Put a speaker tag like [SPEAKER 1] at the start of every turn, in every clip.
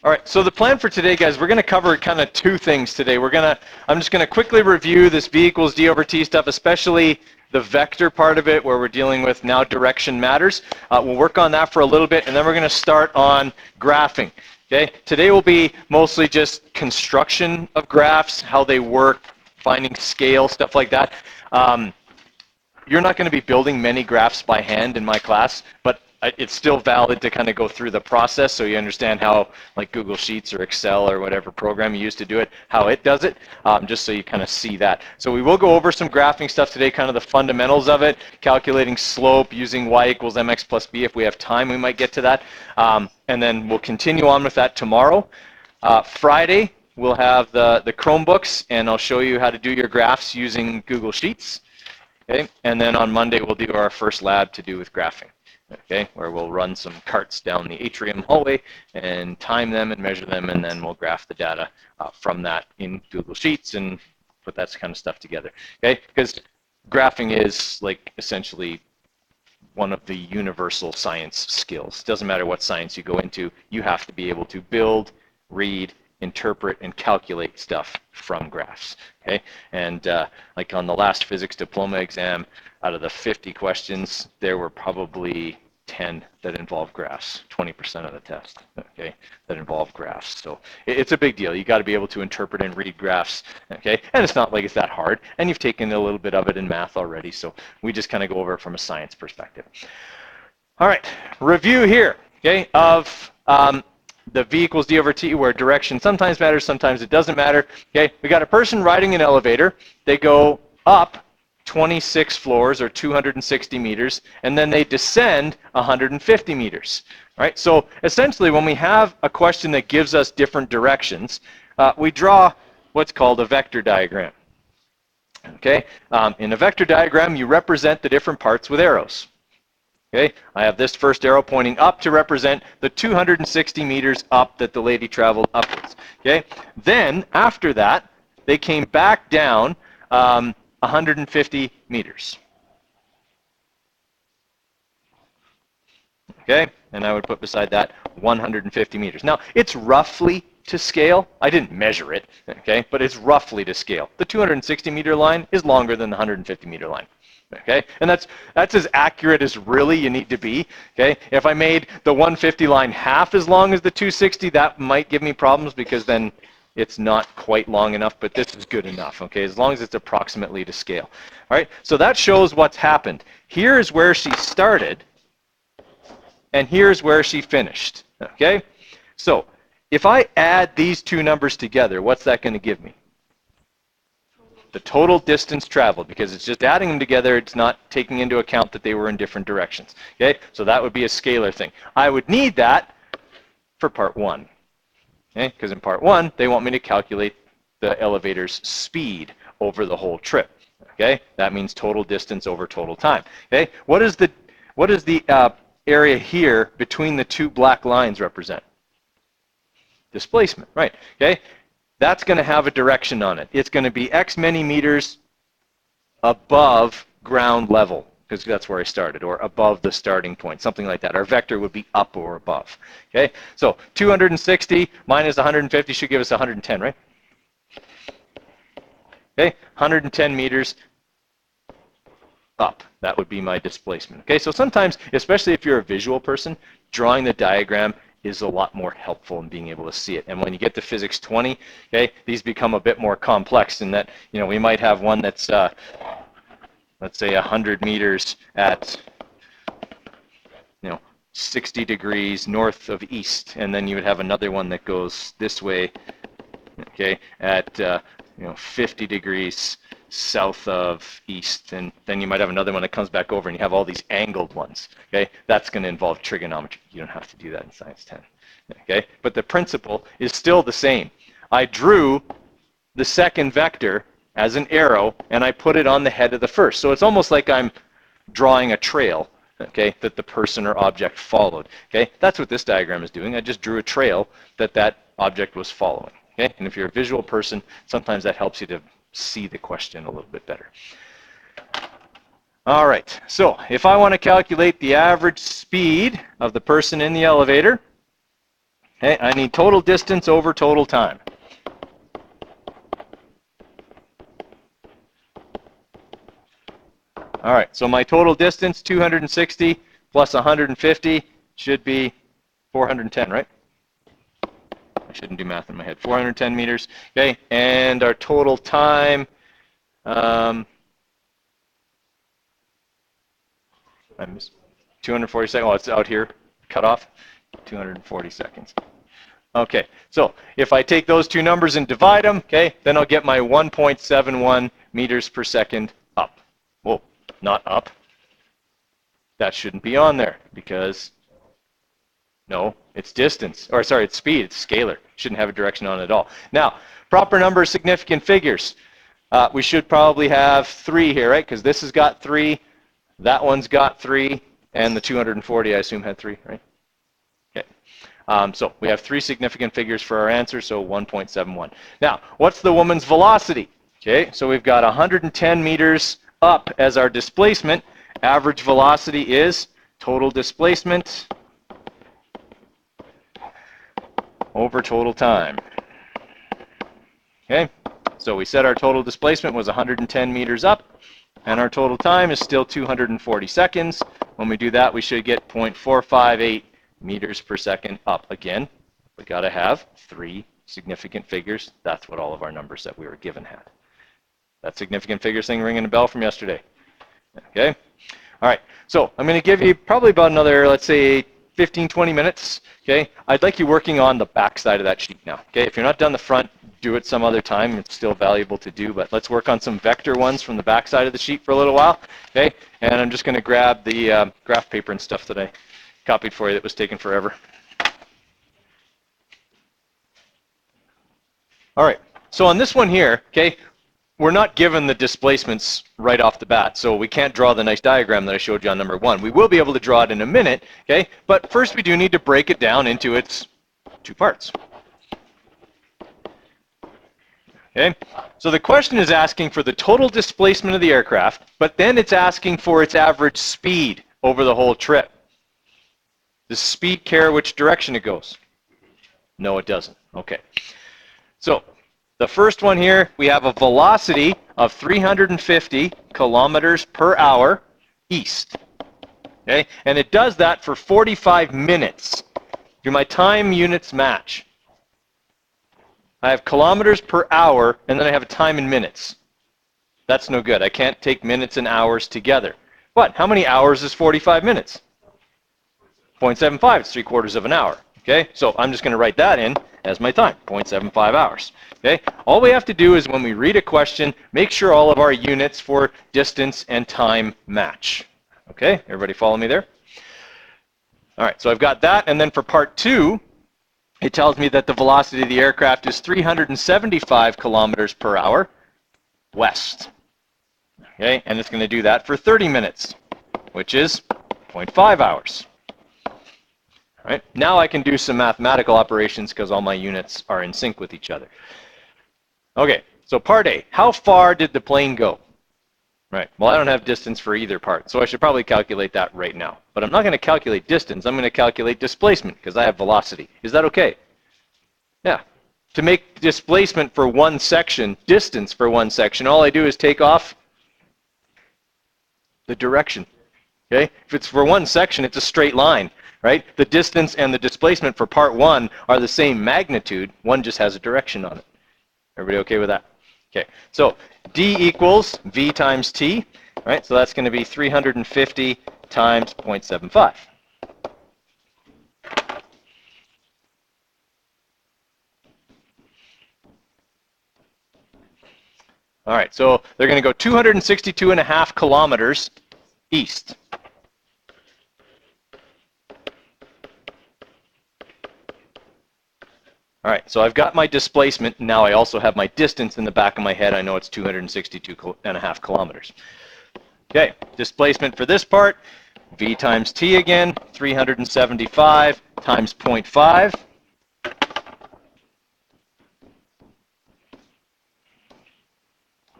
[SPEAKER 1] All right, so the plan for today, guys, we're going to cover kind of two things today. I'm just going to quickly review this v equals d over t stuff, especially the vector part of it, where we're dealing with now direction matters. We'll work on that for a little bit, and then we're going to start on graphing. Okay, today will be mostly just construction of graphs, how they work, finding scale, stuff like that. You're not going to be building many graphs by hand in my class, but it's still valid to kind of go through the process so you understand how, like Google Sheets or Excel or whatever program you use to do it, how it does it, just so you kind of see that. So we will go over some graphing stuff today, kind of the fundamentals of it, calculating slope, using y equals mx plus b. If we have time, we might get to that. And then we'll continue on with that tomorrow. Friday, we'll have the Chromebooks, and I'll show you how to do your graphs using Google Sheets. Okay, and then on Monday, we'll do our first lab to do with graphing. Okay, where we'll run some carts down the atrium hallway and time them and measure them, and then we'll graph the data from that in Google Sheets and put that kind of stuff together. Okay, because graphing is like essentially one of the universal science skills. Doesn't matter what science you go into, you have to be able to build, read, interpret, and calculate stuff from graphs. Okay, and like on the last physics diploma exam, out of the 50 questions, there were probably 10 that involve graphs, 20% of the test, okay, that involve graphs. So it's a big deal. You got to be able to interpret and read graphs, okay, and it's not like it's that hard, and you've taken a little bit of it in math already, so we just kind of go over it from a science perspective. All right, review here, okay, of the v equals d over t, where direction sometimes matters, sometimes it doesn't matter. Okay, we got a person riding an elevator. They go up 26 floors or 260 meters, and then they descend 150 meters. All right, so essentially when we have a question that gives us different directions, we draw what's called a vector diagram. Okay, in a vector diagram, you represent the different parts with arrows. Okay, I have this first arrow pointing up to represent the 260 meters up that the lady traveled upwards. Okay, then after that, they came back down 150 meters. Okay, and I would put beside that 150 meters. Now, it's roughly to scale. I didn't measure it, okay, but it's roughly to scale. The 260 meter line is longer than the 150 meter line. Okay, and that's as accurate as really you need to be. Okay, if I made the 150 line half as long as the 260, that might give me problems because then it's not quite long enough, but this is good enough, okay, as long as it's approximately to scale. All right, so that shows what's happened. Here's where she started, and here's where she finished, okay? So if I add these two numbers together, what's that going to give me? The total distance traveled, because it's just adding them together. It's not taking into account that they were in different directions. Okay, so that would be a scalar thing. I would need that for part one, okay, because in part one, they want me to calculate the elevator's speed over the whole trip. Okay, that means total distance over total time. Okay, what is the area here between the two black lines represent? Displacement, right? Okay. That's going to have a direction on it. It's going to be X many meters above ground level, because that's where I started, or above the starting point, something like that. Our vector would be up or above. Okay, so 260 minus 150 should give us 110, right? Okay, 110 meters up. That would be my displacement. Okay, so sometimes, especially if you're a visual person, drawing the diagram is a lot more helpful in being able to see it. And when you get to physics 20, okay, these become a bit more complex in that, you know, we might have one that's, let's say 100 meters at, 60 degrees north of east, and then you would have another one that goes this way, okay, at, 50 degrees south of east, and then you might have another one that comes back over, and you have all these angled ones. Okay, that's going to involve trigonometry. You don't have to do that in Science 10. Okay, but the principle is still the same. I drew the second vector as an arrow, and I put it on the head of the first. So it's almost like I'm drawing a trail, okay, that the person or object followed. Okay, that's what this diagram is doing. I just drew a trail that object was following. Okay, and if you're a visual person, sometimes that helps you to see the question a little bit better. All right, so if I want to calculate the average speed of the person in the elevator, Okay, I need total distance over total time. All right, so my total distance, 260 plus 150, should be 410, right? I shouldn't do math in my head. 410 meters. Okay, and our total time, I missed 240 seconds. Oh, it's out here, cut off. 240 seconds. Okay, so if I take those two numbers and divide them, okay, then I'll get my 1.71 meters per second up. Whoa, not up. That shouldn't be on there because, no, it's distance. Or sorry, it's speed, it's scalar. Shouldn't have a direction on it at all. Now, proper number of significant figures. We should probably have 3 here, right? Because this has got 3, that one's got 3, and the 240, I assume, had 3, right? Okay. So we have 3 significant figures for our answer, so 1.71. Now, what's the woman's velocity? Okay, so we've got 110 meters up as our displacement. Average velocity is total displacement over total time. Okay, so we said our total displacement was 110 meters up, and our total time is still 240 seconds. When we do that, we should get 0.458 meters per second up again. We got to have 3 significant figures. That's what all of our numbers that we were given had. That significant figures thing ringing a bell from yesterday. Okay. All right. So I'm going to give you probably about another, let's say, 15, 20 minutes. Okay. I'd like you working on the back side of that sheet now. Okay. If you're not done the front, do it some other time. It's still valuable to do, but let's work on some vector ones from the back side of the sheet for a little while. Okay. And I'm just going to grab the graph paper and stuff that I copied for you that was taking forever. All right. So on this one here, okay, we're not given the displacements right off the bat, so we can't draw the nice diagram that I showed you on number 1. We will be able to draw it in a minute, okay, but first we do need to break it down into its 2 parts. Okay, so the question is asking for the total displacement of the aircraft, but then it's asking for its average speed over the whole trip. Does speed care which direction it goes? No, it doesn't. Okay, so the first one here, we have a velocity of 350 kilometers per hour east. Okay, and it does that for 45 minutes. Do my time units match? I have kilometers per hour, and then I have a time in minutes. That's no good. I can't take minutes and hours together. But how many hours is 45 minutes? 0.75, it's 3/4 of an hour. Okay, so I'm just going to write that in as my time, 0.75 hours. Okay, all we have to do is when we read a question, make sure all of our units for distance and time match. Okay, everybody follow me there? All right, so I've got that, and then for part 2, it tells me that the velocity of the aircraft is 375 kilometers per hour west. Okay, and it's going to do that for 30 minutes, which is 0.5 hours. All right, now I can do some mathematical operations because all my units are in sync with each other. Okay, so part A, how far did the plane go? Right, well, I don't have distance for either part, so I should probably calculate that right now. But I'm not going to calculate distance, I'm going to calculate displacement because I have velocity. Is that okay? Yeah. To make displacement for one section, distance for one section, all I do is take off the direction. Okay? If it's for one section, it's a straight line, right? The distance and the displacement for part 1 are the same magnitude, one just has a direction on it. Everybody okay with that? Okay, so D equals V times T, right? So that's going to be 350 times 0.75. All right, so they're going to go 262.5 kilometers east. All right, so I've got my displacement. Now I also have my distance in the back of my head. I know it's 262.5 kilometers. Okay, displacement for this part, V times T again, 375 times 0.5.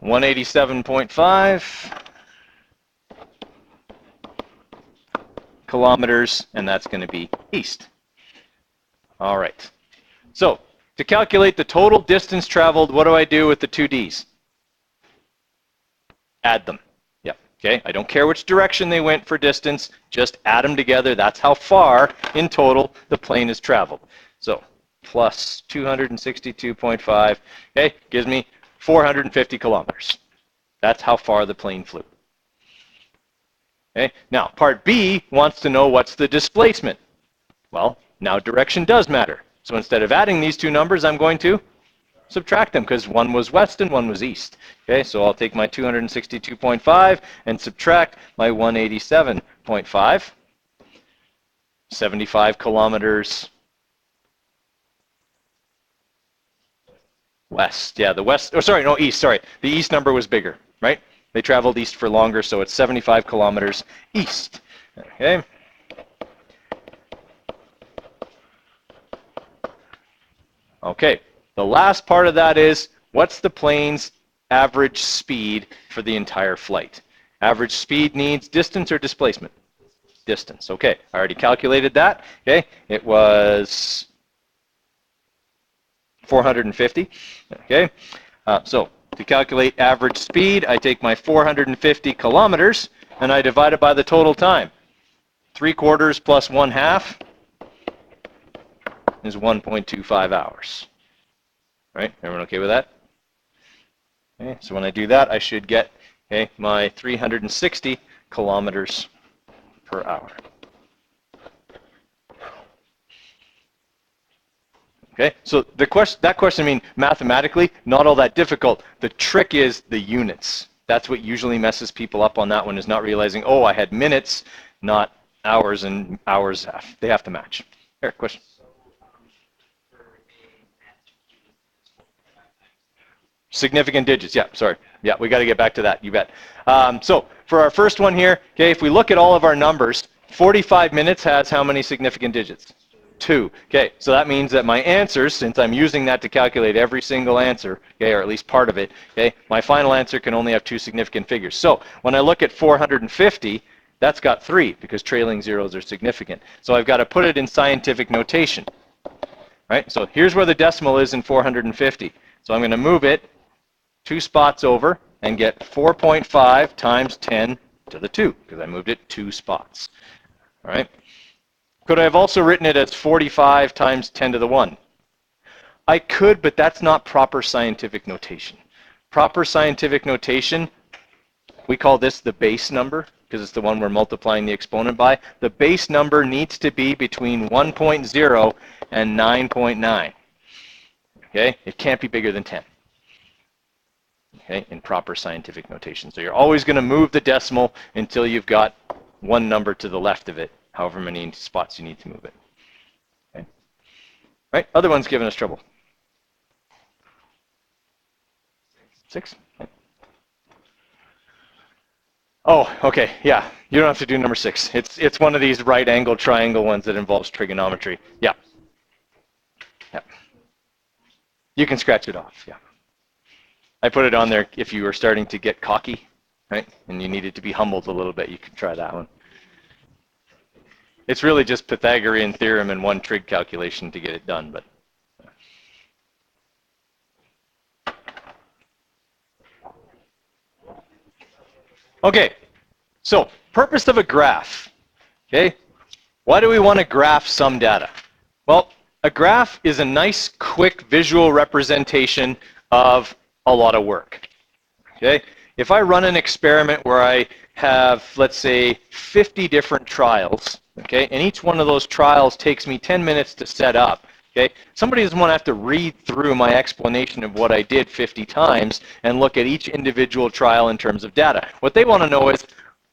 [SPEAKER 1] $187.5 kilometers, and that's going to be east. All right. So to calculate the total distance traveled, what do I do with the two D's? Add them. Yep. Okay. I don't care which direction they went for distance. Just add them together. That's how far in total the plane has traveled. So plus 262.5. Okay. Gives me 450 kilometers. That's how far the plane flew. Okay. Now part B wants to know what's the displacement. Well, now direction does matter. So instead of adding these two numbers, I'm going to subtract them because one was west and one was east. Okay, so I'll take my 262.5 and subtract my 187.5. 75 kilometers west. Yeah, the west, oh sorry, no, east, sorry. The east number was bigger, right? They traveled east for longer, so it's 75 kilometers east. Okay. Okay, the last part of that is, what's the plane's average speed for the entire flight? Average speed needs distance or displacement? Distance. Okay, I already calculated that. Okay, it was 450. Okay, so to calculate average speed, I take my 450 kilometers and I divide it by the total time. 3/4 plus 1/2 is 1.25 hours. Right? Everyone okay with that? Okay, so when I do that, I should get my 360 kilometers per hour. Okay, so that question, I mean, mathematically, not all that difficult. The trick is the units. That's what usually messes people up on that one, is not realizing, oh, I had minutes, not hours, and hours, they have to match. Here, question. Significant digits, yeah, sorry. Yeah, we got to get back to that, you bet. So for our first one here, okay, if we look at all of our numbers, 45 minutes has how many significant digits? 2. Okay, so that means that my answers, since I'm using that to calculate every single answer, okay, or at least part of it, okay, my final answer can only have 2 significant figures. So when I look at 450, that's got 3 because trailing zeros are significant. So I've got to put it in scientific notation, right? So here's where the decimal is in 450. So I'm going to move it 2 spots over and get 4.5 times 10 to the 2 because I moved it 2 spots. All right. Could I have also written it as 45 times 10 to the 1? I could, but that's not proper scientific notation. Proper scientific notation, we call this the base number because it's the one we're multiplying the exponent by. The base number needs to be between 1.0 and 9.9. Okay, it can't be bigger than 10. Okay, in proper scientific notation. So you're always going to move the decimal until you've got one number to the left of it, however many spots you need to move it. Okay. Right, other one's giving us trouble. 6? Okay. Oh, okay, yeah, you don't have to do number 6. It's one of these right angle triangle ones that involves trigonometry. Yeah. Yeah. You can scratch it off, yeah. I put it on there if you were starting to get cocky, right? And you needed to be humbled a little bit, you could try that one. It's really just Pythagorean theorem and one trig calculation to get it done, but. Okay, so purpose of a graph, okay? Why do we want to graph some data? Well, a graph is a nice, quick visual representation of a lot of work. Okay, if I run an experiment where I have, let's say, 50 different trials, okay, and each one of those trials takes me 10 minutes to set up, okay, somebody doesn't want to have to read through my explanation of what I did 50 times and look at each individual trial in terms of data. What they want to know is,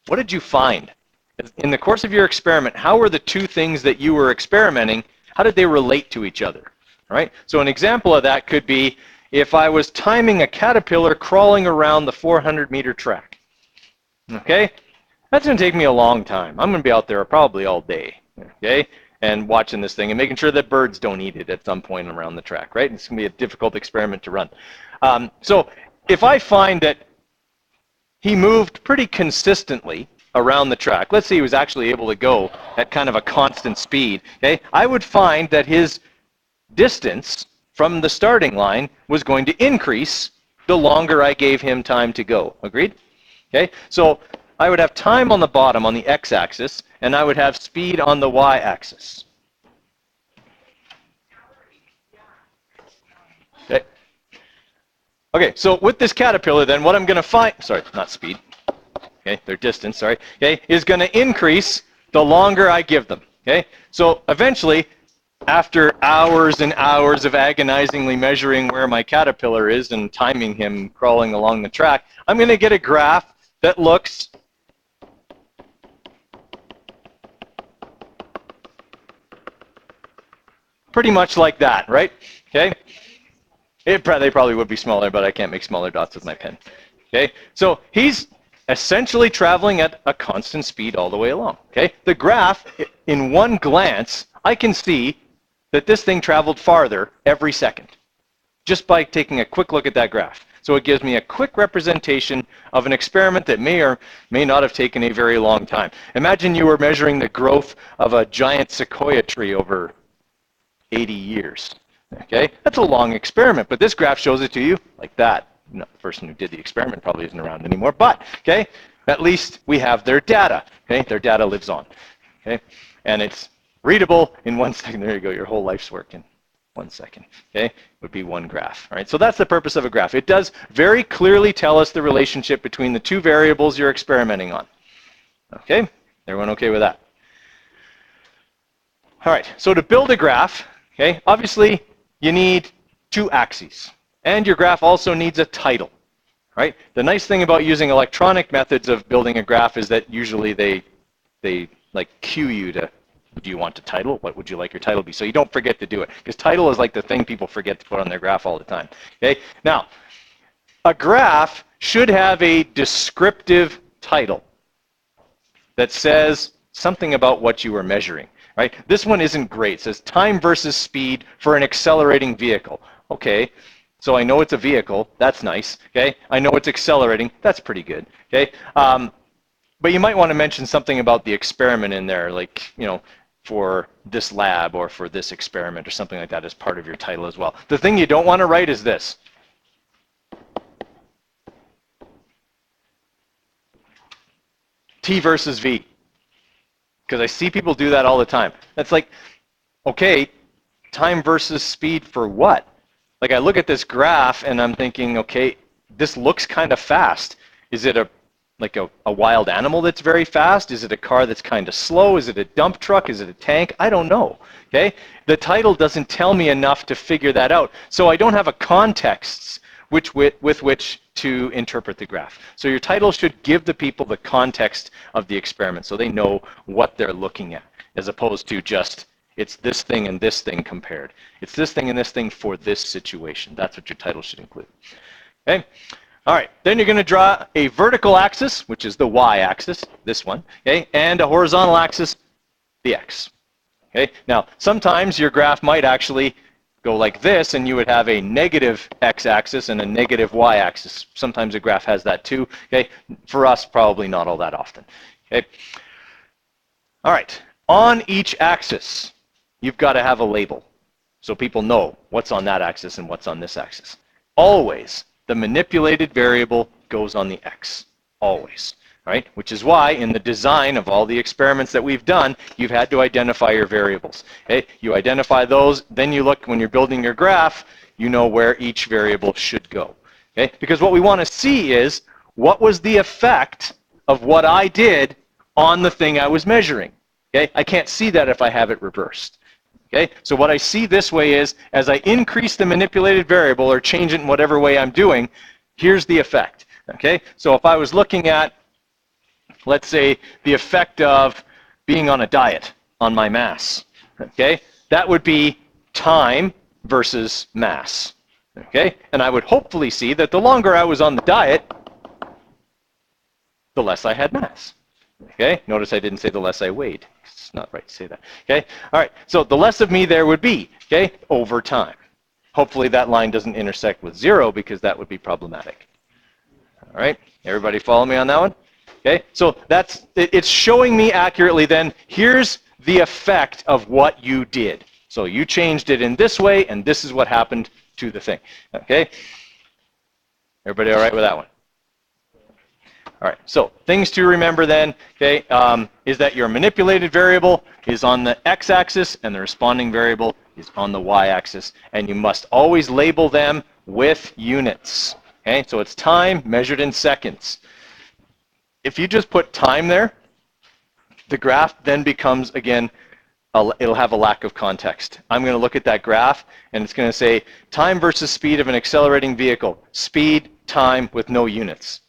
[SPEAKER 1] what did you find? In the course of your experiment, how were the two things that you were experimenting, how did they relate to each other? Right? So an example of that could be, if I was timing a caterpillar crawling around the 400-meter track, okay, that's going to take me a long time. I'm going to be out there probably all day, okay, and watching this thing and making sure that birds don't eat it at some point around the track, right? It's going to be a difficult experiment to run. So if I find that he moved pretty consistently around the track, let's say he was actually able to go at kind of a constant speed, okay, I would find that his distance from the starting line was going to increase the longer I gave him time to go. Agreed? Okay, so I would have time on the bottom on the x-axis, and I would have speed on the y-axis. Okay. Okay, so with this caterpillar then, what I'm going to find, sorry, not speed, okay, their distance, sorry, okay, is going to increase the longer I give them. Okay, so eventually, after hours and hours of agonizingly measuring where my caterpillar is and timing him crawling along the track, I'm going to get a graph that looks pretty much like that, right? Okay. They probably would be smaller, but I can't make smaller dots with my pen. Okay, so he's essentially traveling at a constant speed all the way along. Okay, the graph, in one glance, I can see that this thing traveled farther every second, just by taking a quick look at that graph. So it gives me a quick representation of an experiment that may or may not have taken a very long time. Imagine you were measuring the growth of a giant sequoia tree over 80 years. Okay, that's a long experiment, but this graph shows it to you like that. No, the person who did the experiment probably isn't around anymore, but okay, at least we have their data. Okay, their data lives on. Okay, and it's readable in 1 second. There you go, your whole life's work in 1 second. Okay, would be one graph. All right, so that's the purpose of a graph. It does very clearly tell us the relationship between the two variables you're experimenting on. Okay, everyone okay with that? All right, so to build a graph, okay, obviously you need two axes, and your graph also needs a title, right? The nice thing about using electronic methods of building a graph is that usually they like cue you to, do you want a title? What would you like your title to be? So you don't forget to do it, because title is like the thing people forget to put on their graph all the time. Okay, now a graph should have a descriptive title that says something about what you are measuring. Right? This one isn't great. It says time versus speed for an accelerating vehicle. Okay, so I know it's a vehicle. That's nice. Okay, I know it's accelerating. That's pretty good. Okay, but you might want to mention something about the experiment in there, like, you know, for this lab or for this experiment or something like that as part of your title as well. The thing you don't want to write is this. T versus V. Because I see people do that all the time. That's like, okay, time versus speed for what? Like, I look at this graph and I'm thinking, okay, this looks kind of fast. Is it a wild animal that's very fast? Is it a car that's kind of slow? Is it a dump truck? Is it a tank? I don't know. Okay? The title doesn't tell me enough to figure that out. So I don't have a context with which to interpret the graph. So your title should give the people the context of the experiment so they know what they're looking at, as opposed to just, it's this thing and this thing compared. It's this thing and this thing for this situation. That's what your title should include. Okay? All right, then you're going to draw a vertical axis, which is the y-axis, this one, okay, and a horizontal axis, the x. Okay? Now, sometimes your graph might actually go like this, and you would have a negative x-axis and a negative y-axis. Sometimes a graph has that too. Okay, for us, probably not all that often. Okay. All right, on each axis, you've got to have a label so people know what's on that axis and what's on this axis. Always, the manipulated variable goes on the x. Always. Right? Which is why in the design of all the experiments that we've done, you've had to identify your variables. Okay? You identify those, then you look, when you're building your graph, you know where each variable should go. Okay? Because what we want to see is, what was the effect of what I did on the thing I was measuring? Okay? I can't see that if I have it reversed. Okay? So what I see this way is, as I increase the manipulated variable or change it in whatever way I'm doing, here's the effect. Okay? So if I was looking at, let's say, the effect of being on a diet on my mass, okay? That would be time versus mass, okay? And I would hopefully see that the longer I was on the diet, the less I had mass, okay? Notice I didn't say the less I weighed. It's not right to say that, okay? All right, so the less of me there would be, okay, over time. Hopefully that line doesn't intersect with 0, because that would be problematic. All right, everybody follow me on that one? Okay, so it's showing me accurately then, here's the effect of what you did. So you changed it in this way, and this is what happened to the thing. Okay? Everybody all right with that one? All right, so things to remember then, okay, is that your manipulated variable is on the x-axis and the responding variable is on the y-axis. And you must always label them with units. Okay, so it's time measured in seconds. If you just put time there, the graph then becomes, again, it'll have a lack of context. I'm going to look at that graph, and it's going to say time versus speed of an accelerating vehicle. Speed, time with no units.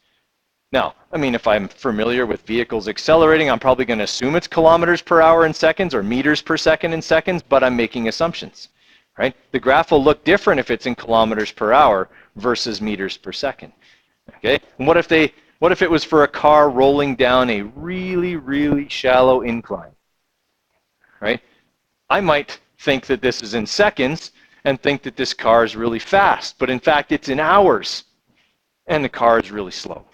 [SPEAKER 1] Now, I mean, if I'm familiar with vehicles accelerating, I'm probably going to assume it's kilometers per hour in seconds or meters per second in seconds, but I'm making assumptions, right? The graph will look different if it's in kilometers per hour versus meters per second, okay? And what if it was for a car rolling down a really, really shallow incline, right? I might think that this is in seconds and think that this car is really fast, but in fact, it's in hours, and the car is really slow.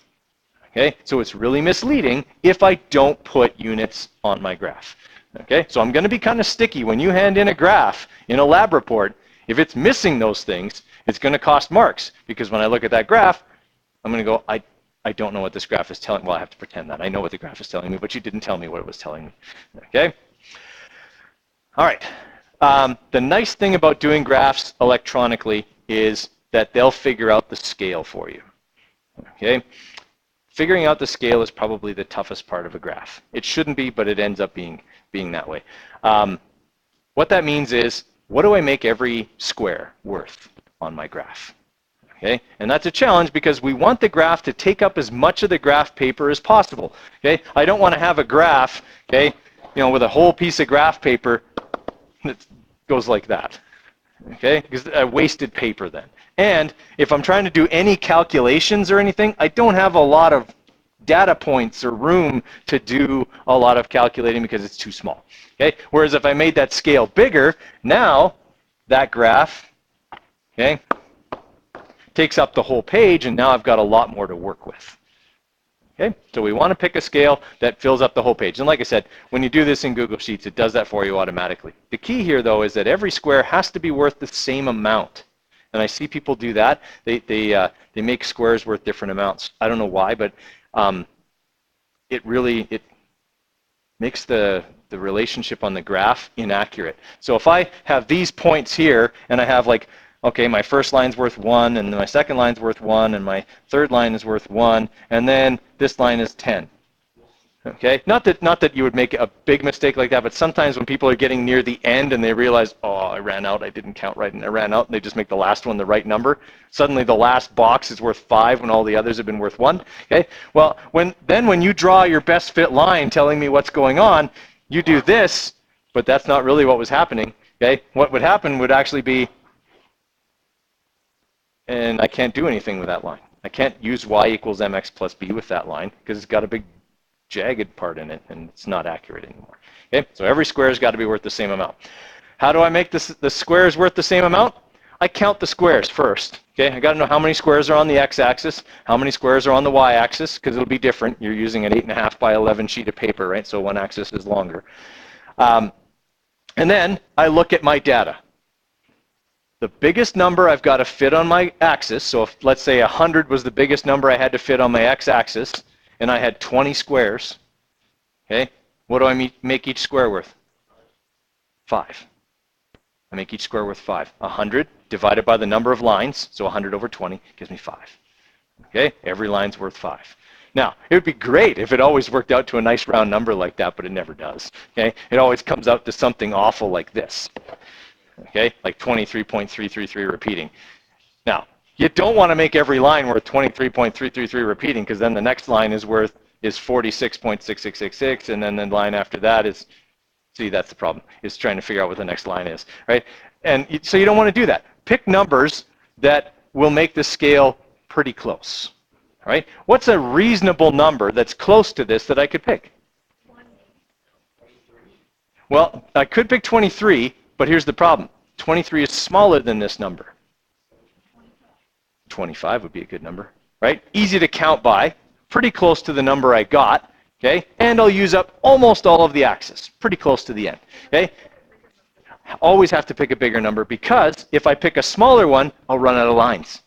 [SPEAKER 1] Okay, so it's really misleading if I don't put units on my graph. Okay, so I'm going to be kind of sticky when you hand in a graph in a lab report. If it's missing those things, it's going to cost marks, because when I look at that graph, I'm going to go, I don't know what this graph is telling me. Well, I have to pretend that I know what the graph is telling me, but you didn't tell me what it was telling me. Okay. All right. The nice thing about doing graphs electronically is that they'll figure out the scale for you. Okay. Figuring out the scale is probably the toughest part of a graph. It shouldn't be, but it ends up being that way. What that means is, what do I make every square worth on my graph? Okay, and that's a challenge because we want the graph to take up as much of the graph paper as possible. Okay, I don't want to have a graph, okay, with a whole piece of graph paper that goes like that. Okay, because I wasted paper then. And if I'm trying to do any calculations or anything, I don't have a lot of data points or room to do a lot of calculating because it's too small. Okay, whereas if I made that scale bigger, now that graph, okay, takes up the whole page, and now I've got a lot more to work with. Okay, so we want to pick a scale that fills up the whole page. And like I said, when you do this in Google Sheets, it does that for you automatically. The key here, though, is that every square has to be worth the same amount. And I see people do that. They make squares worth different amounts. I don't know why, but it makes the relationship on the graph inaccurate. So if I have these points here, and I have like, okay, my first line's worth 1, and my second line's worth 1, and my third line is worth 1, and then this line is 10. Okay, not that you would make a big mistake like that, but sometimes when people are getting near the end and they realize, oh, I ran out, I didn't count right, and I ran out, and they just make the last one the right number. Suddenly the last box is worth 5 when all the others have been worth 1. Okay, well, when you draw your best fit line telling me what's going on, you do this, but that's not really what was happening. Okay, what would happen would actually be, and I can't do anything with that line. I can't use y equals mx plus b with that line because it's got a big jagged part in it, and it's not accurate anymore. Okay, so every square's got to be worth the same amount. How do I make the squares worth the same amount? I count the squares first. Okay, I got to know how many squares are on the x-axis, how many squares are on the y-axis, because it'll be different. You're using an 8.5 by 11 sheet of paper, right? So one axis is longer. And then I look at my data. The biggest number I've got to fit on my axis, so if, let's say 100 was the biggest number I had to fit on my x-axis, and I had 20 squares, okay, what do I make each square worth? 5. I make each square worth 5. 100 divided by the number of lines, so 100 over 20 gives me 5. Okay, every line's worth 5. Now, it would be great if it always worked out to a nice round number like that, but it never does. Okay, it always comes out to something awful like this. Okay, like 23.333 repeating. Now, you don't want to make every line worth 23.333 repeating, because then the next line is 46.6666, and then the line after that is, see, that's the problem, is trying to figure out what the next line is, right? And so you don't want to do that. Pick numbers that will make the scale pretty close, right? What's a reasonable number that's close to this that I could pick? Well, I could pick 23, but here's the problem. 23 is smaller than this number. 25 would be a good number, right? Easy to count by, pretty close to the number I got, okay? And I'll use up almost all of the axis, pretty close to the end, okay? always have to pick a bigger number, because if I pick a smaller one, I'll run out of lines.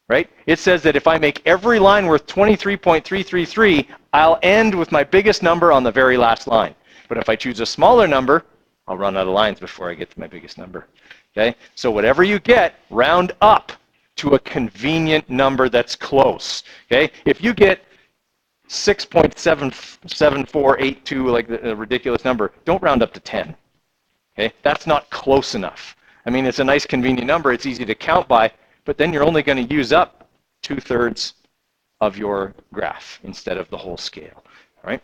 [SPEAKER 1] Right? It says that if I make every line worth 23.333, I'll end with my biggest number on the very last line. But if I choose a smaller number, I'll run out of lines before I get to my biggest number. Okay? So whatever you get, round up to a convenient number that's close. Okay? If you get 6.77482, like a ridiculous number, don't round up to 10. Okay? That's not close enough. I mean, it's a nice convenient number, it's easy to count by, but then you're only going to use up 2/3 of your graph instead of the whole scale. All right?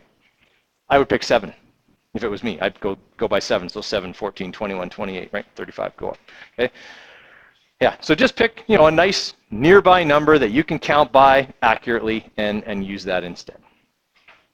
[SPEAKER 1] I would pick 7. If it was me, I'd go by 7. So 7, 14, 21, 28, right? 35, go up. Okay? Yeah, so just pick, a nice nearby number that you can count by accurately and use that instead.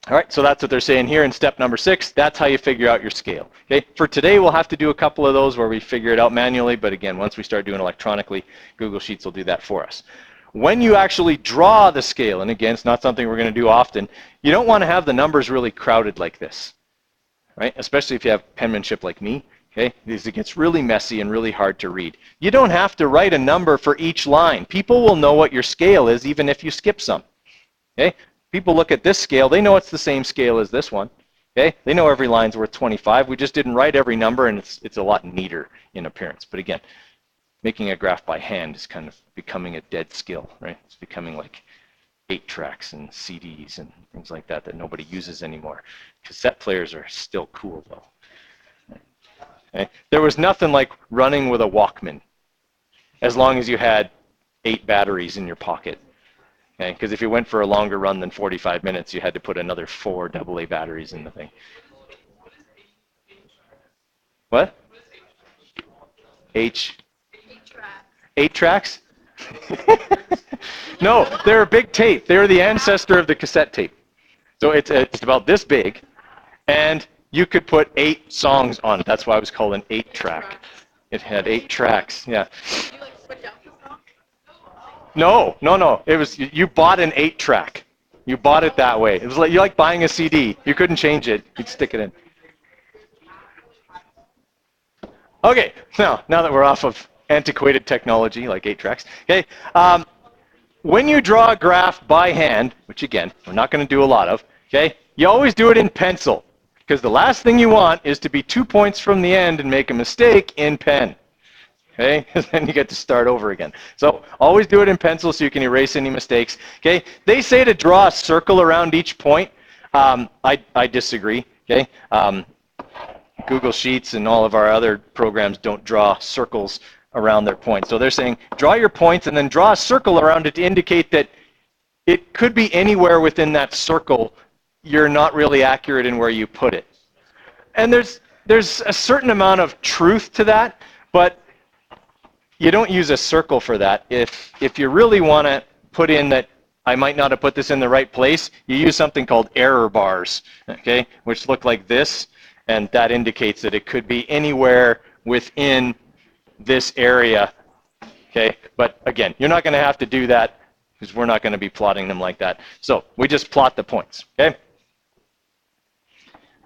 [SPEAKER 1] All right, so that's what they're saying here in step number 6. That's how you figure out your scale. Okay, for today, we'll have to do a couple of those where we figure it out manually, but again, once we start doing electronically, Google Sheets will do that for us. When you actually draw the scale, and again, it's not something we're going to do often, you don't want to have the numbers really crowded like this, right? Especially if you have penmanship like me. Okay, because it gets really messy and really hard to read. You don't have to write a number for each line. People will know what your scale is even if you skip some. Okay, people look at this scale, they know it's the same scale as this one. Okay, they know every line's worth 25. We just didn't write every number, and it's a lot neater in appearance. But again, making a graph by hand is kind of becoming a dead skill, right? It's becoming like 8 tracks and CDs and things like that nobody uses anymore. Cassette players are still cool though. Okay. There was nothing like running with a Walkman, as long as you had 8 batteries in your pocket. Okay, because if you went for a longer run than 45 minutes, you had to put another 4 AA batteries in the thing. What? 8 tracks? No, they're a big tape. They're the ancestor of the cassette tape. So it's about this big, and you could put 8 songs on it. That's why it was called an 8-track. It had 8 tracks. Yeah.
[SPEAKER 2] Did you switch out the song?
[SPEAKER 1] No. It was, you bought an 8-track. You bought it that way. It was like, you like buying a CD. You couldn't change it. You'd stick it in. Okay, now that we're off of antiquated technology like 8 tracks, okay, when you draw a graph by hand, which again, we're not going to do a lot of, okay, you always do it in pencil, because the last thing you want is to be 2 points from the end and make a mistake in pen. Okay, and then you get to start over again. So always do it in pencil so you can erase any mistakes. Okay, they say to draw a circle around each point. I disagree. Okay, Google Sheets and all of our other programs don't draw circles around their points. So they're saying draw your points and then draw a circle around it to indicate that it could be anywhere within that circle. You're not really accurate in where you put it. And there's a certain amount of truth to that, but you don't use a circle for that. If you really want to put in that I might not have put this in the right place, you use something called error bars, okay, which look like this, and that indicates that it could be anywhere within this area, okay? But again, you're not going to have to do that because we're not going to be plotting them like that. So we just plot the points, okay?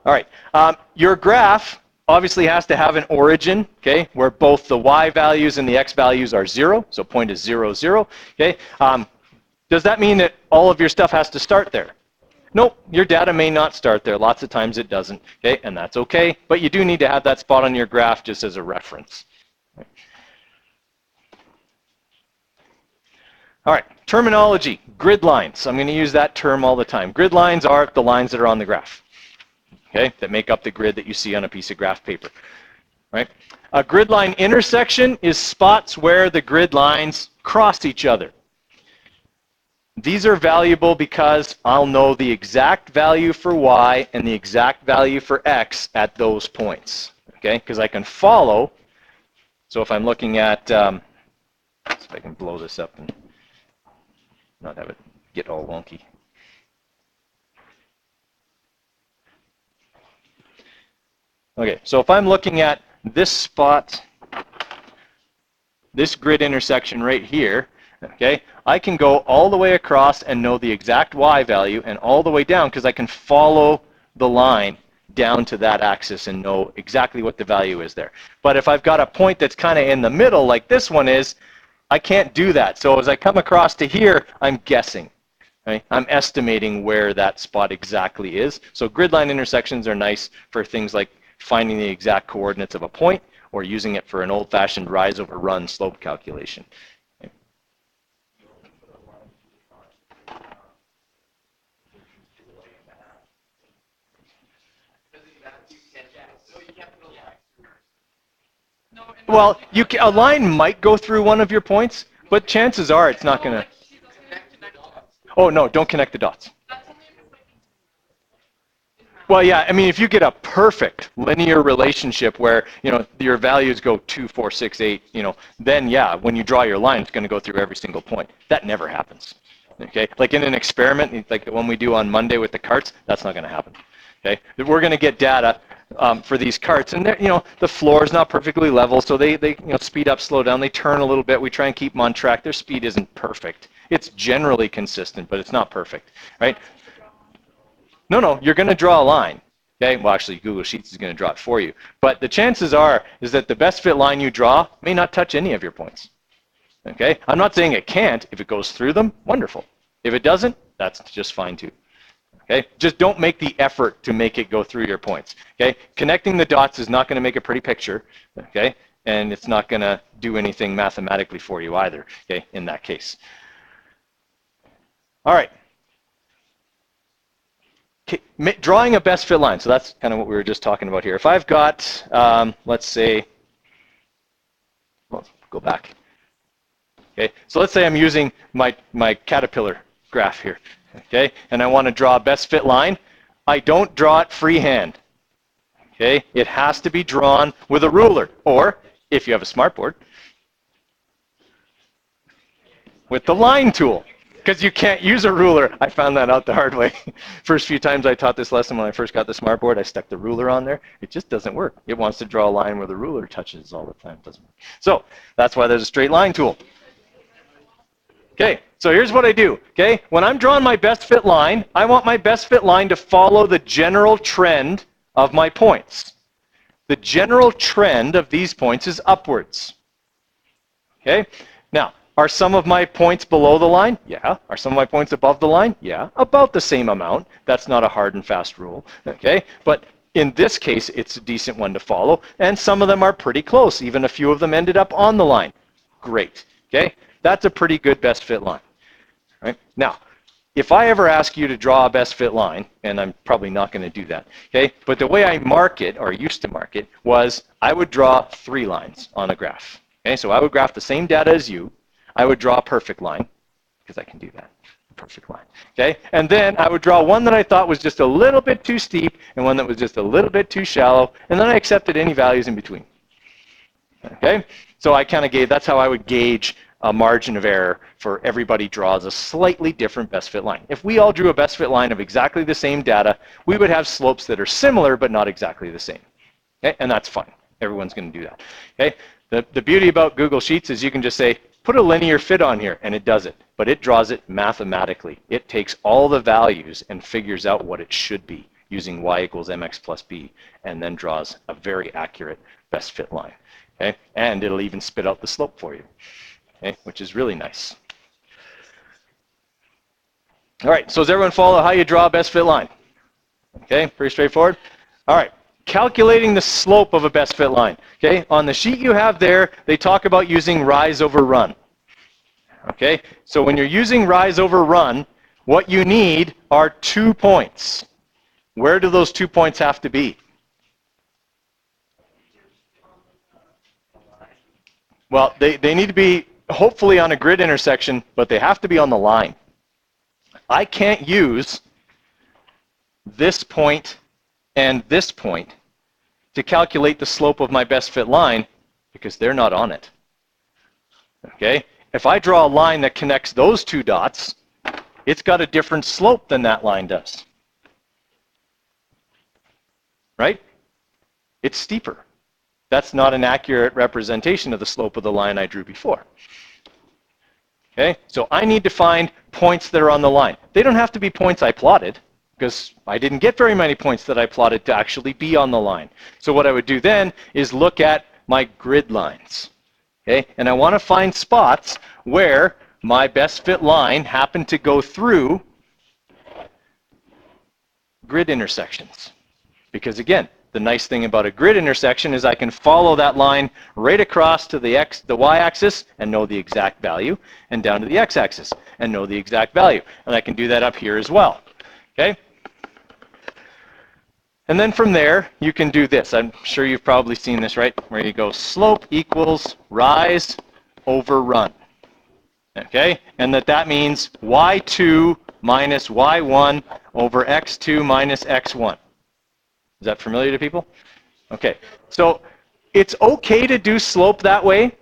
[SPEAKER 1] All right, your graph obviously has to have an origin, okay, where both the y values and the x values are 0, so point is 0, 0, okay? Does that mean that all of your stuff has to start there? Nope, your data may not start there. Lots of times it doesn't, okay, and that's okay, but you do need to have that spot on your graph just as a reference. All right, terminology, grid lines. I'm going to use that term all the time. Grid lines are the lines that are on the graph, okay, that make up the grid that you see on a piece of graph paper, right? A grid line intersection is spots where the grid lines cross each other. These are valuable because I'll know the exact value for y and the exact value for x at those points, okay? Because I can follow. So if I'm looking at, let's see if I can blow this up and not have it get all wonky. Okay, so if I'm looking at this spot, this grid intersection right here, okay, I can go all the way across and know the exact y value and all the way down because I can follow the line down to that axis and know exactly what the value is there. But if I've got a point that's kind of in the middle, like this one is, I can't do that. So as I come across to here, I'm guessing. Right? I'm estimating where that spot exactly is. So grid line intersections are nice for things like finding the exact coordinates of a point or using it for an old-fashioned rise over run slope calculation. Okay. Well, a line might go through one of your points, but chances are it's not going to. Oh, no, don't connect the dots. Well, yeah, I mean, if you get a perfect linear relationship where, you know, your values go 2, 4, 6, 8, you know, then, yeah, when you draw your line, it's going to go through every single point. That never happens, okay? Like in an experiment, like when we do on Monday with the carts, that's not going to happen, okay? We're going to get data for these carts, and, you know, the floor is not perfectly level, so they you know, speed up, slow down, they turn a little bit. We try and keep them on track. Their speed isn't perfect. It's generally consistent, but it's not perfect, right? No, you're going to draw a line. Okay, well, actually, Google Sheets is going to draw it for you. But the chances are is that the best fit line you draw may not touch any of your points. Okay, I'm not saying it can't. If it goes through them, wonderful. If it doesn't, that's just fine too. Okay, just don't make the effort to make it go through your points. Okay, connecting the dots is not going to make a pretty picture. Okay, and it's not going to do anything mathematically for you either. Okay, in that case. All right. Drawing a best fit line. So that's kind of what we were just talking about here. If I've got, let's say, well, go back. Okay, so let's say I'm using my caterpillar graph here. Okay, and I want to draw a best fit line. I don't draw it freehand. Okay, it has to be drawn with a ruler, or if you have a smartboard, with the line tool. Because you can't use a ruler. I found that out the hard way. First few times I taught this lesson when I first got the smartboard, I stuck the ruler on there. It just doesn't work. It wants to draw a line where the ruler touches all the time. It doesn't work. So that's why there's a straight line tool. Okay, so here's what I do. Okay, when I'm drawing my best fit line, I want my best fit line to follow the general trend of my points. The general trend of these points is upwards. Okay, now, are some of my points below the line? Yeah. Are some of my points above the line? Yeah. About the same amount. That's not a hard and fast rule. Okay. But in this case, it's a decent one to follow. And some of them are pretty close. Even a few of them ended up on the line. Great. Okay. That's a pretty good best fit line. Right. Now, if I ever ask you to draw a best fit line, and I'm probably not going to do that, okay, but the way I mark it, or used to mark it, was I would draw 3 lines on a graph. Okay. So I would graph the same data as you. I would draw a perfect line, because I can do that, a perfect line, okay? And then I would draw one that I thought was just a little bit too steep and one that was just a little bit too shallow, and then I accepted any values in between, okay? So I kind of that's how I would gauge a margin of error for everybody draws a slightly different best fit line. If we all drew a best fit line of exactly the same data, we would have slopes that are similar but not exactly the same, okay? And that's fine. Everyone's going to do that, okay? The beauty about Google Sheets is you can just say, put a linear fit on here, and it does it. But it draws it mathematically. It takes all the values and figures out what it should be using y equals mx plus b, and then draws a very accurate best fit line. Okay? And it'll even spit out the slope for you, okay? Which is really nice. All right, so does everyone follow how you draw a best fit line? Okay, pretty straightforward. All right. Calculating the slope of a best fit line. Okay, on the sheet you have there, they talk about using rise over run. Okay, so when you're using rise over run, what you need are 2 points. Where do those 2 points have to be? Well, they need to be hopefully on a grid intersection, but they have to be on the line. I can't use this point and this point to calculate the slope of my best fit line because they're not on it. Okay? If I draw a line that connects those 2 dots, it's got a different slope than that line does. Right? It's steeper. That's not an accurate representation of the slope of the line I drew before. Okay? So I need to find points that are on the line. They don't have to be points I plotted. because I didn't get very many points that I plotted to actually be on the line. So what I would do then is look at my grid lines. Okay? And I want to find spots where my best fit line happened to go through grid intersections. Because again, the nice thing about a grid intersection is I can follow that line right across to the y-axis and know the exact value, and down to the x-axis and know the exact value. And I can do that up here as well. Okay? And then from there, you can do this. I'm sure you've probably seen this, right? Where you go slope equals rise over run. Okay? And that means y2 minus y1 over x2 minus x1. Is that familiar to people? Okay. So it's okay to do slope that way,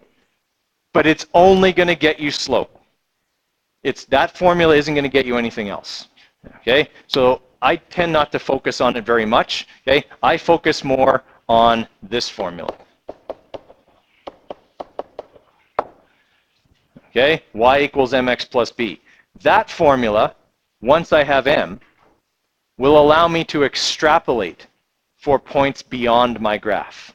[SPEAKER 1] but it's only going to get you slope. That formula isn't going to get you anything else. Okay? So I tend not to focus on it very much. Okay? I focus more on this formula. Okay? Y equals mx plus b. That formula, once I have m, will allow me to extrapolate for points beyond my graph.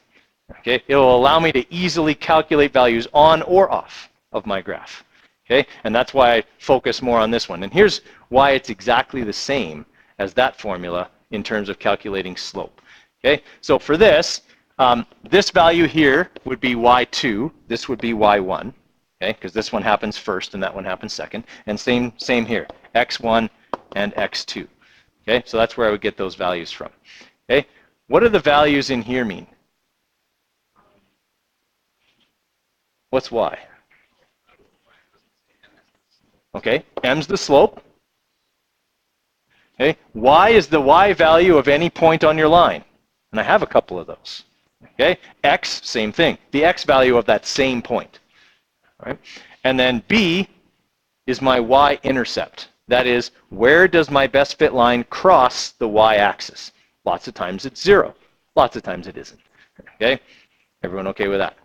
[SPEAKER 1] Okay? It will allow me to easily calculate values on or off of my graph. Okay? And that's why I focus more on this one. And here's why it's exactly the same as that formula in terms of calculating slope. Okay? So for this, this value here would be y2. This would be y1. Okay? Because this one happens first and that one happens second. And same here, x1 and x2. Okay? So that's where I would get those values from. Okay? What do the values in here mean? What's y? Okay, m's the slope. Okay, y is the y value of any point on your line. And I have a couple of those. Okay, x, same thing. The x value of that same point. All right? And then b is my y-intercept. That is, where does my best fit line cross the y-axis? Lots of times it's 0. Lots of times it isn't. Okay? Everyone okay with that?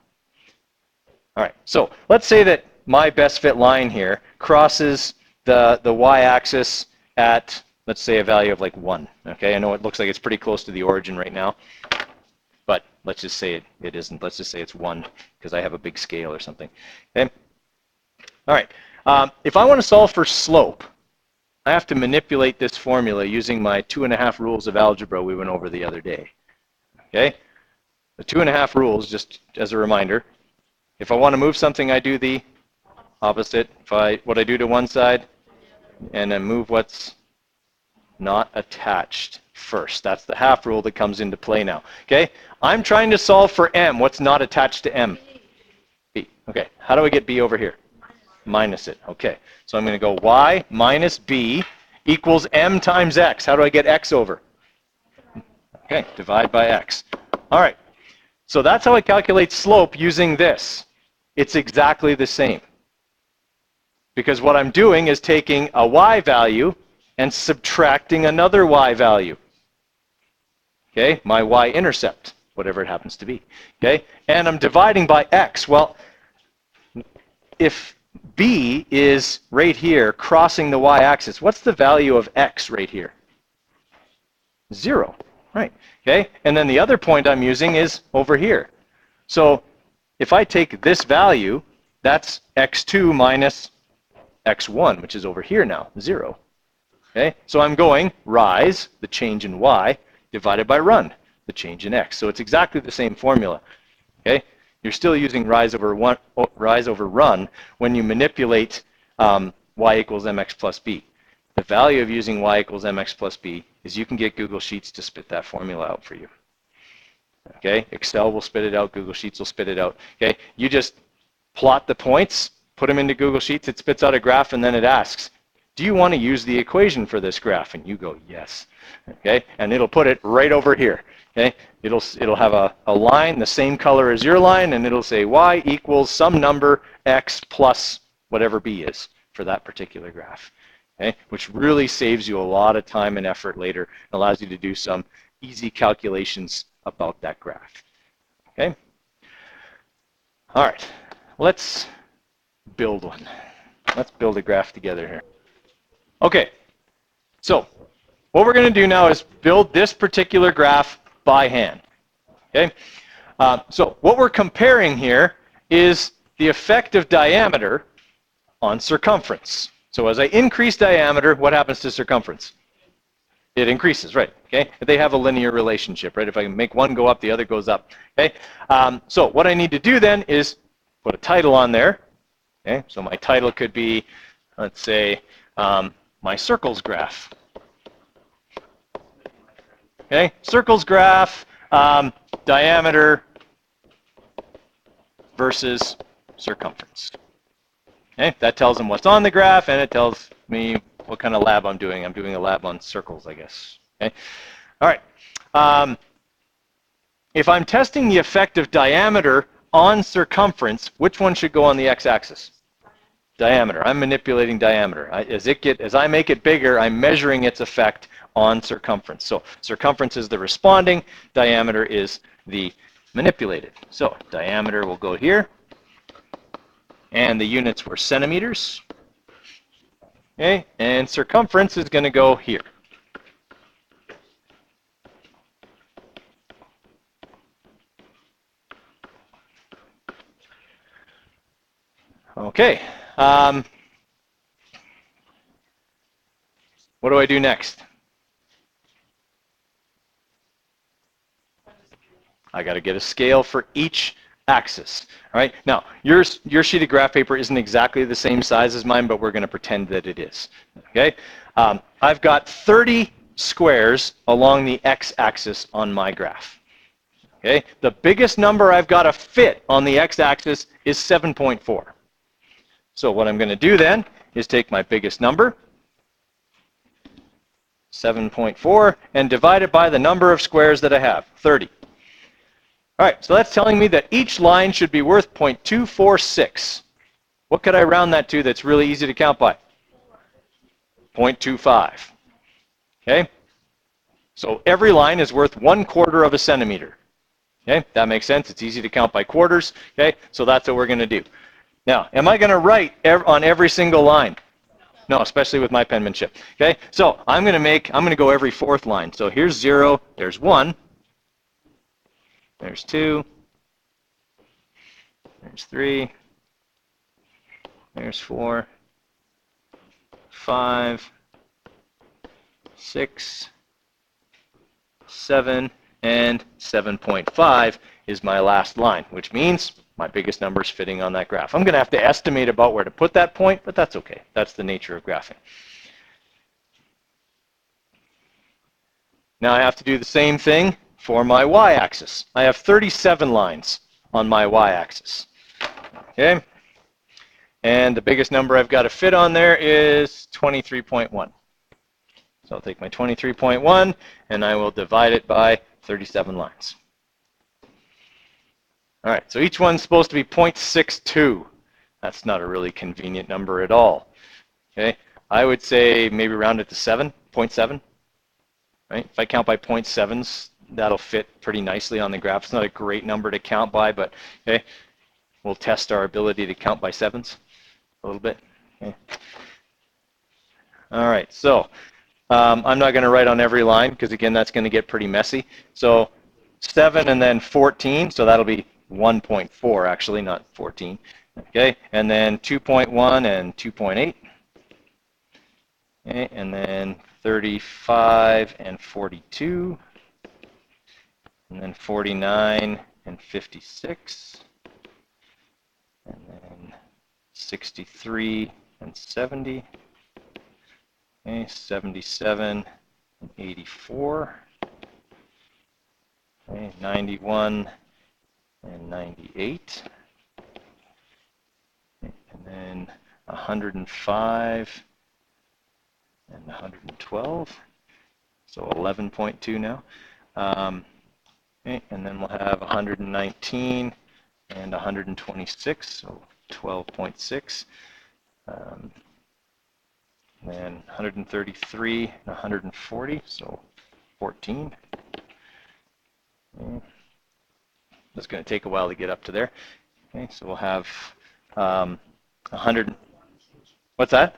[SPEAKER 1] All right. So let's say that my best fit line here crosses the y-axis at, let's say, a value of like 1. Okay? I know it looks like it's pretty close to the origin right now, but let's just say it isn't. Let's just say it's 1 because I have a big scale or something. Okay? All right. If I want to solve for slope, I have to manipulate this formula using my 2.5 rules of algebra we went over the other day. Okay? The 2.5 rules, just as a reminder, if I want to move something, I do the opposite. What I do to one side, and then move what's not attached first. That's the half rule that comes into play now. Okay? I'm trying to solve for m. What's not attached to m? B. Okay. How do I get b over here? Minus it. Okay. So I'm going to go y minus b equals m times x. How do I get x over? Okay. Divide by x. All right. So that's how I calculate slope using this. It's exactly the same. Because what I'm doing is taking a y value and subtracting another y value. Okay? My y-intercept, whatever it happens to be. Okay? And I'm dividing by x. Well, if b is right here crossing the y-axis, what's the value of x right here? 0. Right. Okay? And then the other point I'm using is over here. So if I take this value, that's x2 minus x1, which is over here now, 0. Okay? So I'm going rise, the change in y, divided by run, the change in x. So it's exactly the same formula. Okay? You're still using rise over run when you manipulate y equals mx plus b. The value of using y equals mx plus b is you can get Google Sheets to spit that formula out for you. Okay? Excel will spit it out. Google Sheets will spit it out. Okay? You just plot the points, put them into Google Sheets, it spits out a graph, and then it asks, do you want to use the equation for this graph? And you go, yes. Okay? And it'll put it right over here. Okay? It'll have a line the same color as your line, and it'll say y equals some number x plus whatever b is for that particular graph. Okay? Which really saves you a lot of time and effort later and allows you to do some easy calculations about that graph. Okay? All right. Let's build one. Let's build a graph together here. Okay. So what we're going to do now is build this particular graph by hand. Okay? So what we're comparing here is the effect of diameter on circumference. So as I increase diameter, what happens to circumference? It increases, right? Okay, they have a linear relationship, right? If I make one go up, the other goes up. Okay, so what I need to do then is put a title on there. Okay, so my title could be, let's say, my circles graph. Okay, circles graph, diameter versus circumference. Okay, that tells them what's on the graph, and it tells me what kind of lab I'm doing. I'm doing a lab on circles, I guess. Okay, all right. If I'm testing the effect of diameter on circumference, which one should go on the x-axis? Diameter. I'm manipulating diameter. As I make it bigger, I'm measuring its effect on circumference. So circumference is the responding, diameter is the manipulated. So diameter will go here, and the units were centimeters. Okay, and circumference is going to go here. Okay. What do I do next? I got to get a scale for each axis. All right. Now, your sheet of graph paper isn't exactly the same size as mine, but we're going to pretend that it is. Okay. I've got 30 squares along the x-axis on my graph. Okay. The biggest number I've got to fit on the x-axis is 7.4. So what I'm going to do then is take my biggest number, 7.4, and divide it by the number of squares that I have, 30. All right, so that's telling me that each line should be worth 0.246. What could I round that to that's really easy to count by? 0.25. Okay? So every line is worth 1/4 of a centimeter. Okay? That makes sense. It's easy to count by quarters. Okay? So that's what we're going to do. Now, am I going to write on every single line? No, especially with my penmanship. Okay? So I'm going to go every fourth line. So here's 0, there's 1. There's 2, there's 3, there's 4, 5, 6, 7, and 7.5 is my last line, which means my biggest number is fitting on that graph. I'm going to have to estimate about where to put that point, but that's okay. That's the nature of graphing. Now I have to do the same thing for my y-axis. I have 37 lines on my y-axis. Okay? And the biggest number I've got to fit on there is 23.1. So I'll take my 23.1 and I will divide it by 37 lines. All right, so each one's supposed to be 0.62. That's not a really convenient number at all. Okay? I would say maybe round it to 0.7. Right? If I count by 0.7s, that'll fit pretty nicely on the graph. It's not a great number to count by, but okay, we'll test our ability to count by sevens a little bit. Okay. All right, so I'm not going to write on every line because, again, that's going to get pretty messy. So 7 and then 14, so that'll be 1.4 actually, not 14. Okay, and then 2.1 and 2.8. Okay, and then 35 and 42. And then 49 and 56, and then 63 and 70, okay, 77 and 84, okay, 91 and 98, okay, and then 105 and 112, so 11.2 now. Okay, and then we'll have 119 and 126, so 12.6. Then 133 and 140, so 14. Okay. It's going to take a while to get up to there. Okay, so we'll have 100. What's that?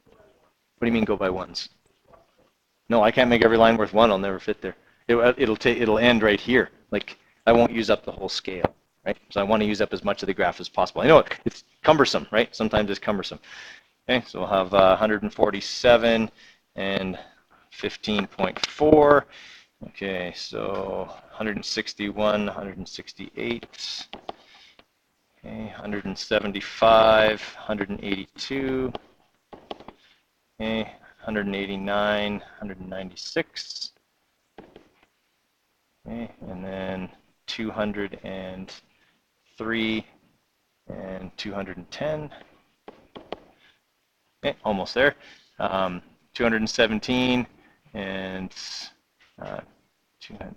[SPEAKER 1] What do you mean go by ones? No, I can't make every line worth 1. I'll never fit there. It'll end right here. Like, I won't use up the whole scale, right? So I want to use up as much of the graph as possible. I know it's cumbersome, right? Sometimes it's cumbersome. Okay, so we'll have 147 and 15.4. Okay, so 161, 168. Okay, 175, 182. Okay, 189, 196. Okay, and then 203 and 210. Okay, almost there. 217 and 200.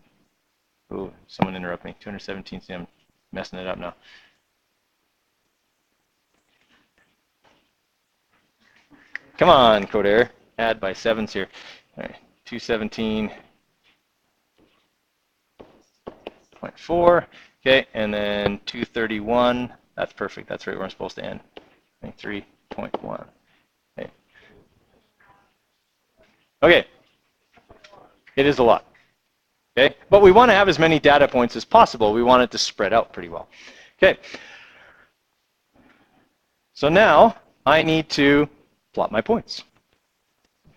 [SPEAKER 1] Oh, someone interrupt me. 217. See, I'm messing it up now. Come on, Codair. Add by 7s here. All right, 217.4. Okay, and then 231. That's perfect. That's right where I'm supposed to end. 3.1. Okay. Okay. It is a lot. Okay, but we want to have as many data points as possible. We want it to spread out pretty well. Okay. So now I need to plot my points.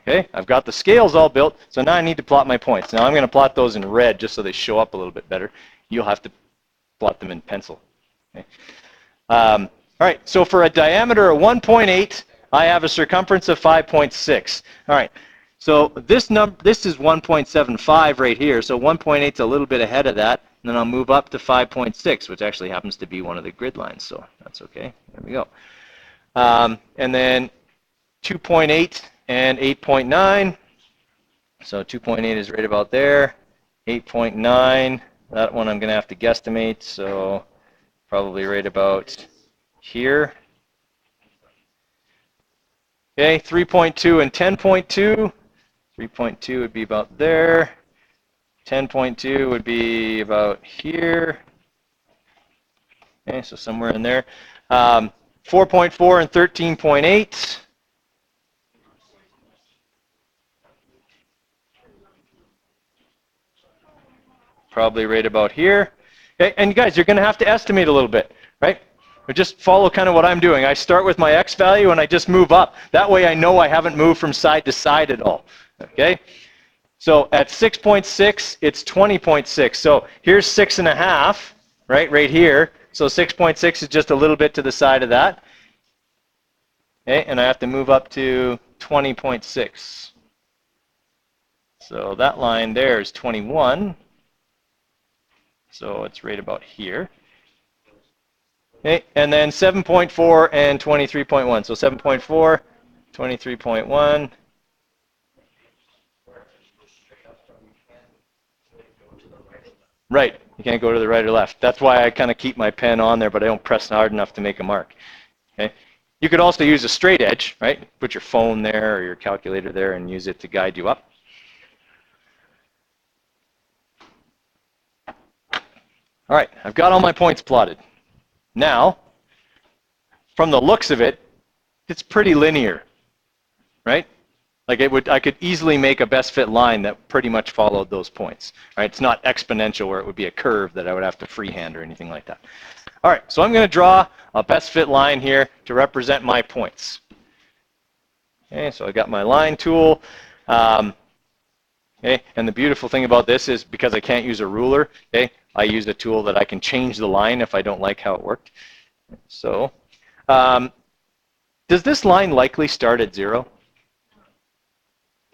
[SPEAKER 1] Okay, I've got the scales all built, so now I need to plot my points. Now I'm going to plot those in red just so they show up a little bit better. You'll have to plot them in pencil. Okay. All right, so for a diameter of 1.8, I have a circumference of 5.6. All right, so this is 1.75 right here, so 1.8 is a little bit ahead of that, and then I'll move up to 5.6, which actually happens to be one of the grid lines, so that's okay. There we go. And then 2.8 and 8.9. So 2.8 is right about there. 8.9, that one I'm going to have to guesstimate, so probably right about here. Okay, 3.2 and 10.2. 3.2 would be about there. 10.2 would be about here. Okay, so somewhere in there. 4.4 and 13.8. Probably right about here. Okay, and guys, you're going to have to estimate a little bit, right? But just follow kind of what I'm doing. I start with my x value and I just move up. That way I know I haven't moved from side to side at all. Okay? So at 6.6, it's 20.6. So here's 6.5, right here. So 6.6 is just a little bit to the side of that. Okay, and I have to move up to 20.6. So that line there is 21. So it's right about here. Okay, and then 7.4 and 23.1. So 7.4, 23.1. Right, you can't go to the right or left. That's why I kind of keep my pen on there, but I don't press hard enough to make a mark. Okay. You could also use a straight edge, right? Put your phone there or your calculator there and use it to guide you up. All right, I've got all my points plotted. Now, from the looks of it, it's pretty linear, right? Like I could easily make a best fit line that pretty much followed those points, right? It's not exponential where it would be a curve that I would have to freehand or anything like that. All right, so I'm going to draw a best fit line here to represent my points. Okay, so I got my line tool. Okay, and the beautiful thing about this is because I can't use a ruler, okay, I use a tool that I can change the line if I don't like how it worked. So, does this line likely start at 0?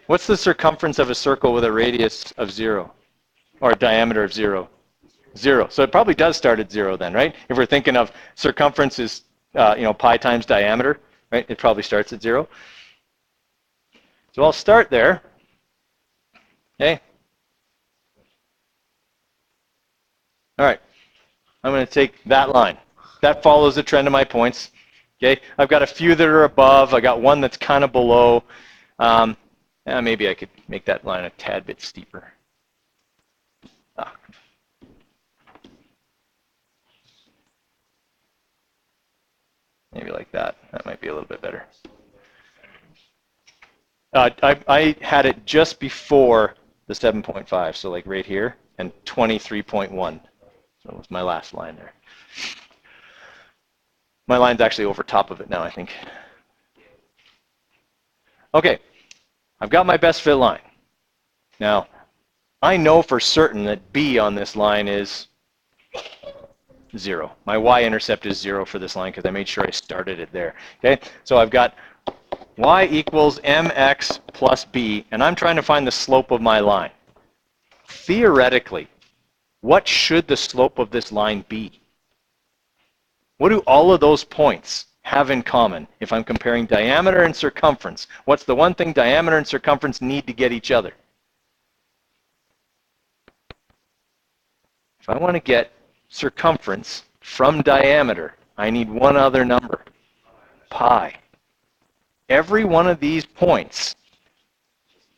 [SPEAKER 1] What's the circumference of a circle with a radius of 0 or a diameter of 0? 0. So it probably does start at 0 then, right? If we're thinking of circumference is pi times diameter, right? It probably starts at 0. So I'll start there. Okay. All right. I'm going to take that line. That follows the trend of my points. Okay. I've got a few that are above. I got one that's kind of below. Maybe I could make that line a tad bit steeper. Maybe like that. That might be a little bit better. I had it just before the 7.5, so like right here, and 23.1. So that was my last line there. My line's actually over top of it now, I think. Okay, I've got my best fit line. Now, I know for certain that B on this line is 0. My y-intercept is 0 for this line because I made sure I started it there. Okay, so I've got y equals mx plus b, and I'm trying to find the slope of my line. Theoretically, what should the slope of this line be? What do all of those points have in common if I'm comparing diameter and circumference? What's the one thing diameter and circumference need to get each other? If I want to get circumference from diameter, I need one other number, pi. Every one of these points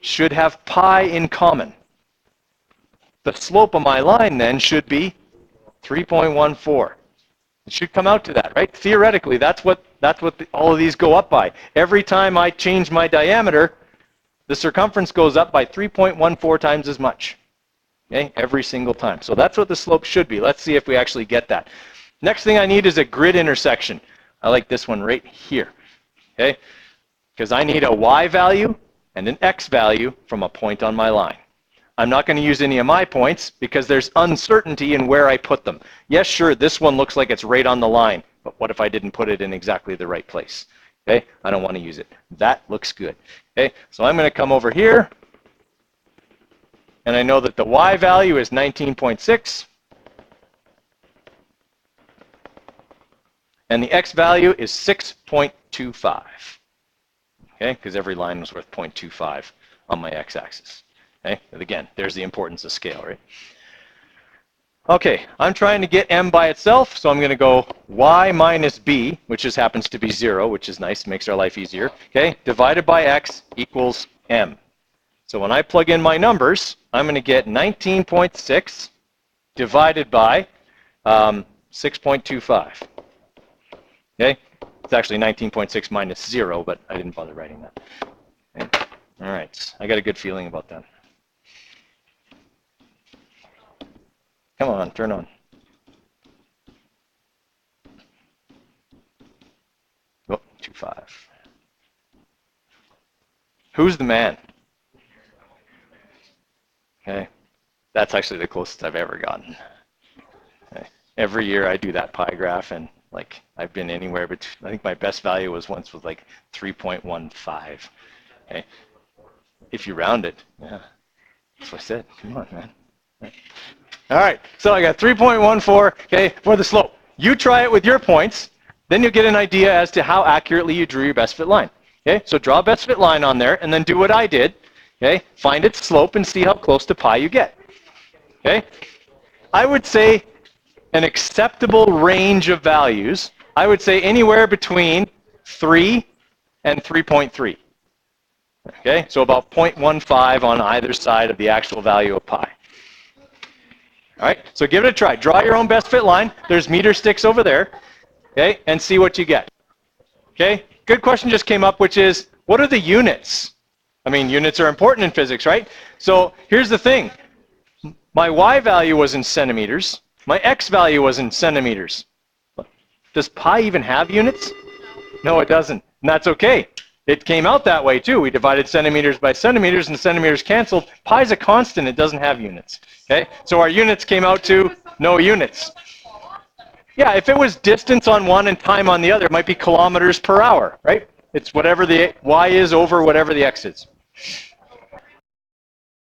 [SPEAKER 1] should have pi in common. The slope of my line then should be 3.14. It should come out to that, right? Theoretically, that's what all of these go up by. Every time I change my diameter, the circumference goes up by 3.14 times as much. Okay, every single time. So that's what the slope should be. Let's see if we actually get that. Next thing I need is a grid intersection. I like this one right here. Okay, because I need a y value and an x value from a point on my line. I'm not going to use any of my points because there's uncertainty in where I put them. Yes, sure, this one looks like it's right on the line, but what if I didn't put it in exactly the right place? Okay, I don't want to use it. That looks good. Okay, so I'm going to come over here, and I know that the y value is 19.6, and the x value is 6.25. Okay, because every line was worth 0.25 on my x-axis. Okay, and again, there's the importance of scale, right? Okay, I'm trying to get m by itself, so I'm going to go y minus b, which just happens to be 0, which is nice, makes our life easier. Okay, divided by x equals m. So when I plug in my numbers, I'm going to get 19.6 divided by 6.25. Okay, it's actually 19.6 minus 0, but I didn't bother writing that. Okay. All right, I got a good feeling about that. Come on, turn on. Oh, 2.5. Who's the man? Okay, that's actually the closest I've ever gotten. Okay. Every year I do that pie graph, and like I've been anywhere between, I think my best value was like 3.15. Okay, if you round it, yeah, that's what I said. Come on, man. All right, so I got 3.14, okay, for the slope. You try it with your points, then you'll get an idea as to how accurately you drew your best fit line. Okay, so draw a best fit line on there, and then do what I did. Okay, find its slope and see how close to pi you get. Okay, I would say an acceptable range of values, I would say anywhere between 3 and 3.3. Okay, so about 0.15 on either side of the actual value of pi. All right, so give it a try. Draw your own best fit line. There's meter sticks over there, okay, and see what you get. Okay, good question just came up, which is, what are the units? I mean, units are important in physics, right? So here's the thing. My y value was in centimeters. My x value was in centimeters. Does pi even have units? No, it doesn't, and that's okay. It came out that way too. We divided centimeters by centimeters, and centimeters canceled. Pi's a constant. It doesn't have units. Okay, so our units came out to no units. Yeah, if it was distance on one and time on the other, it might be kilometers per hour, right? It's whatever the y is over whatever the x is.